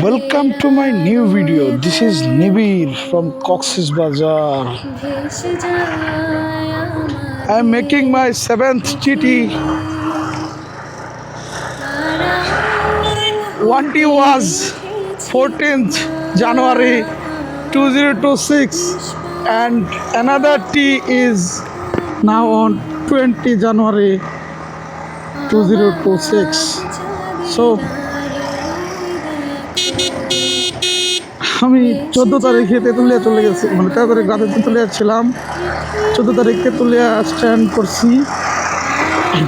Welcome to my new video. This is Nibir from Cox's Bazar. I am making my 7th GT. 1T was 14th January 2026 and another T is now on 20 January 2026. So আমি 14 তারিখে তেঁতুলিয়া চলে গেছি, মানে 13 তারিখ রাতে তেঁতুলিয়া ছিলাম, 14 তারিখ Tetulia stand করছি,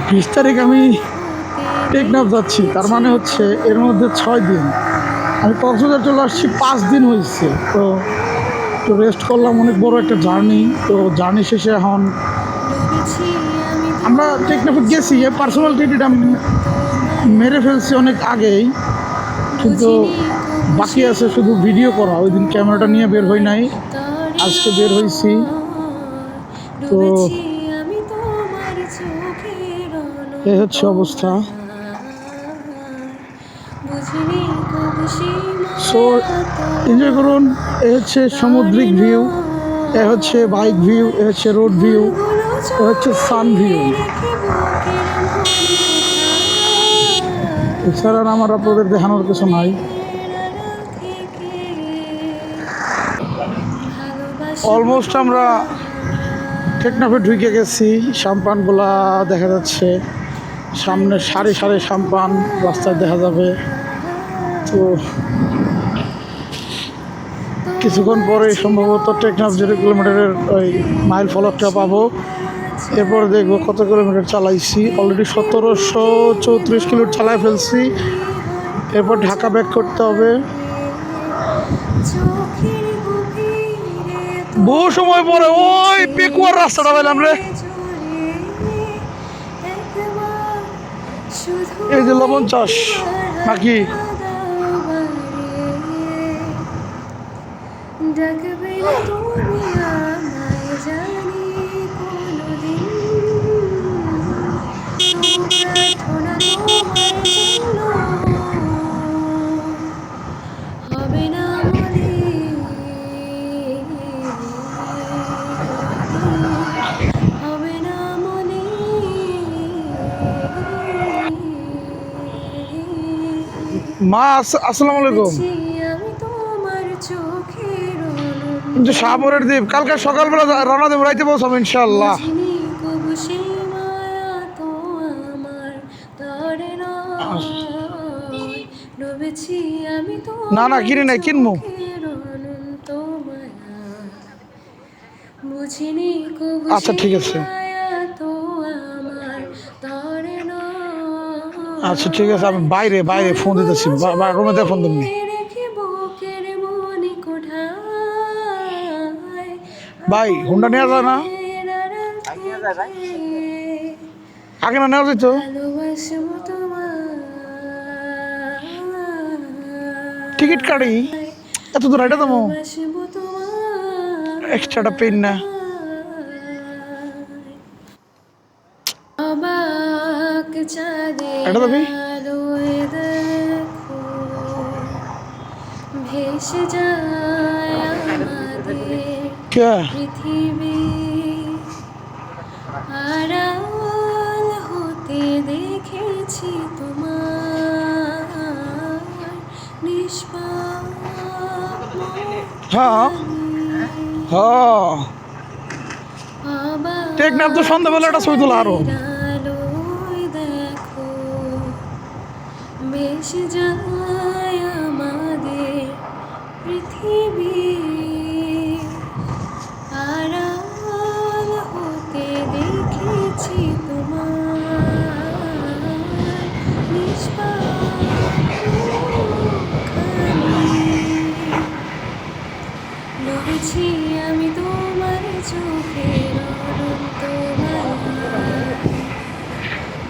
20 তারিখ আমি টেকনাফ যাচ্ছি। তার মানে হচ্ছে এর মধ্যে 6 দিন। আমি কক্সবাজার চলে আসছি, 5 দিন হয়েছে। তো একটু রেস্ট করলাম, অনেক বড় একটা জার্নি। তো জার্নি শেষে এখন আমরা টেকনাফে গেছি। এই পার্সোনাল টিকিট আমি মেরে ফেলছি অনেক আগেই, কিন্তু বাকি আছে শুধু ভিডিও করা। ওই দিন ক্যামেরাটা নিয়ে বের হই নাই, আজকে বের হয়েছি। তো এই হচ্ছে অবস্থা। সো এনজয় করুন। এ হচ্ছে সামুদ্রিক ভিউ, এ হচ্ছে বাইক ভিউ, এ হচ্ছে রোড ভিউ, এ হচ্ছে সান ভিউ। এছাড়া আমার আপনাদের দেখানোর কিছু নাই। অলমোস্ট আমরা টেকনাফে ঢুকে গেছি। সাম্পানগুলা দেখা যাচ্ছে, সামনে সারি সারি সাম্পান রাস্তায় দেখা যাবে। তো কিছুক্ষণ পরে সম্ভবত টেকনাফ 0 কিলোমিটারের ওই মাইল ফলকটা পাবো। এরপর দেখবো কত কিলোমিটার চালাইছি। অলরেডি 1734 কিলোমিটার চালাই ফেলছি। এরপর ঢাকা ব্যাক করতে হবে। বহু সময় পরে ওই পেকুয়ার রাস্তাটা পেলাম রে। এই যে লবণ চাষ নাকি মা? আসসালামু আলাইকুম। শাহপুরের দ্বীপ কালকে সকালবেলা রওনা দেবো, রাইতে পৌঁছাবো ইনশাল্লাহ। না না কিনে নাই, কিনবো। আচ্ছা ঠিক আছে, আচ্ছা ঠিক আছে। আমি বাইরে বাইরে ফোন দিতেছি, রুমেতে ফোন দিবনি। ভাই হুন্ডা নেওয়া যায় না? আগে না নেওয়া যেত? টিকিট কাটি এত দূর এটা দেবো, এক্সট্রাটা পেন না। এটা দেবি কে? পৃথিবী আড়াল হতে দেখেছি তোমার নিষ্পাপ। হ্যাঁ হ্যাঁ, টেকনাফ তো সন্ধ্যাবেলা একটা ছবি তোলা আরো দেখো বেশ যায় আমাদের পৃথিবী আড়াল হতে দেখেছি তোমার নিষ্পাপ লড়েছি আমি তোমার চোখের অনন্ত মায়া,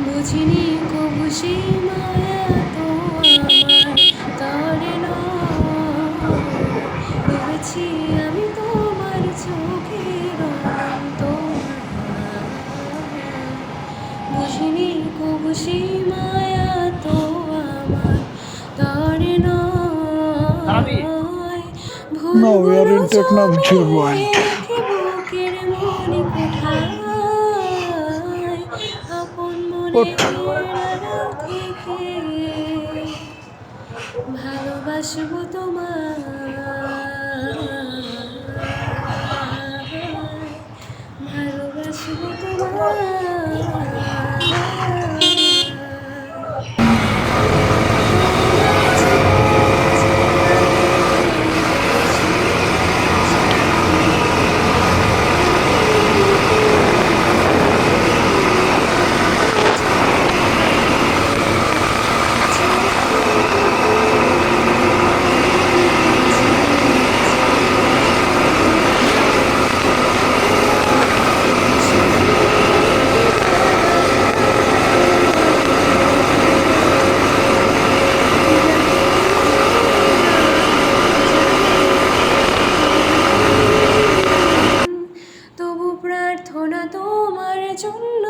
বুঝিনি কবু সেই মায়া তো আমার তরে লড়েছি আমি তোমার চোখের অনন্ত মায়া, বুঝিনি কবু সেই মায়া তো আমার তরে No, we are in Teknaf viewpoint. What? ভালোবাসবো তোমায়, ভালোবাসবো তোমায়। তবু প্রার্থনা তোমার জন্য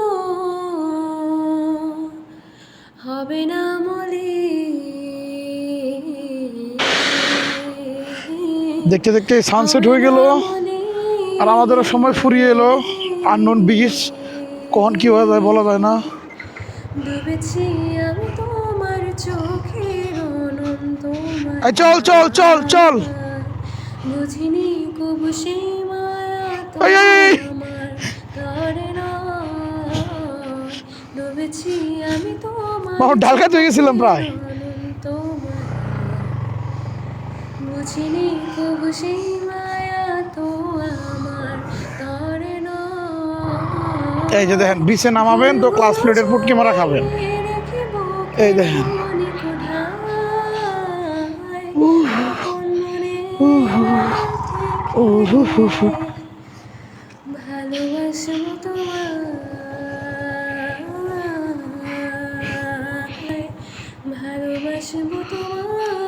হবে না দেখতে দেখতে সানসেট হয়ে গেল আর আমাদেরও সময় ফুরিয়ে এলো। আননোন বিচ কখন কি হয়ে যায় বলা যায় না। ডুবেছি আমি তোমার চোখের অনন্ত এই চল চল চল চল। বুঝিনি কবু সেই মায়া এই, এই, এই। তোমার তরে নয়। ডুবেছি আমি তোমার আমার ঢাল খাইতে হয়ে গেছিলাম প্রায়। অনন্ত বুঝিনি কবু সেই মায়া তো আমার তরে নয়। এই যে দেখেন বিচে নামাবেন তো ক্লাস প্লেটের পুটকি মারা খাবেন। এই দেখেন ভালোবাসবো তোমায়, ভালোবাসবো তোমায়।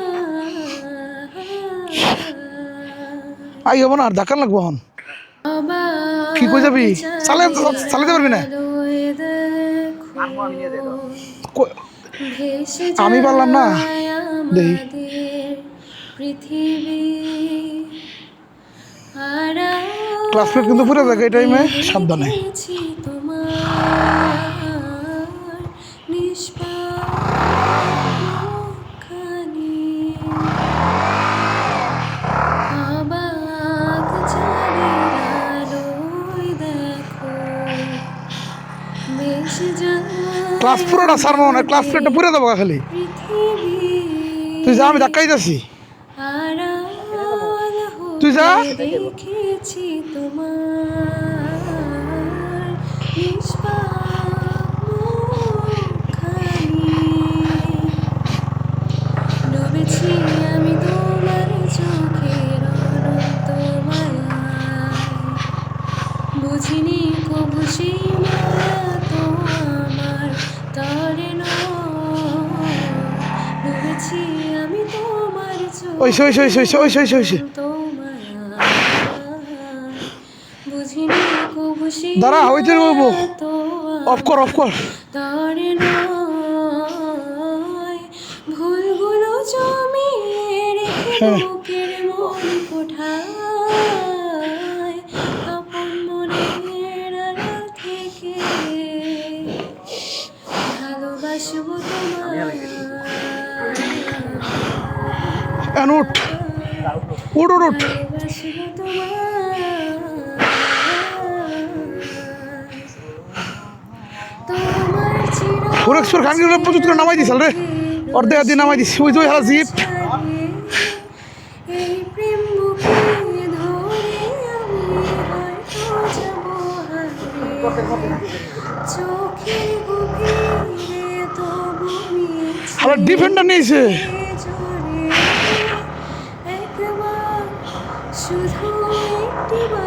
আই হবো না আর ধাক্কা লাগবো এখন। কি কই যাবি? চালাতে পারবি না? আমি পারলাম না দেখি। পৃথিবী ক্লাস প্লেট কিন্তু পুরো জায়গায় টাইমে সাবধানে। ক্লাস পুরোটা সার মনে হয় ক্লাস প্লেটটা পুরো দেবো খালি। তুই যা আমি ধাক্কাই যাচ্ছি। তুই যা। দেখেছি তোমার নিষ্পাপ মুখখানি। ডুবেছি আমি তোমার চোখের অনন্ত মায়ায়। বুঝিনি কবু সেই মায়া তো আমার তরে নয়। ডুবেছি আমি তোমার ওই সই সই সই সই সই সই সই। বুঝিনি কবু সেই দাঁড়া হইতে বলবো। তো অফ কর অফ কর। তরে নয়। ভুলগুলো জমিয়ে রেখে বুকের মন কোঠায়। আপন মনের আড়াল থেকে ভালোবাসবো তোমায়। এন উঠ উঠ উঠ উঠ। ভালোবাসবো তোমায়। তোমার ফোরেক্সপুর খানগুলো প্রচুর করে নামাই দিস রে। অর্ধেক দিয়ে নামাই দিস ওই যে হারা জিপ। এই প্রেম বুকে ধরে আমি হয়তো যাবো হারিয়ে। চোখের গভীরে তবু মিছে আবার ডিফেন্ডার নিয়েছে। জোরে একবার শুধু একটিবার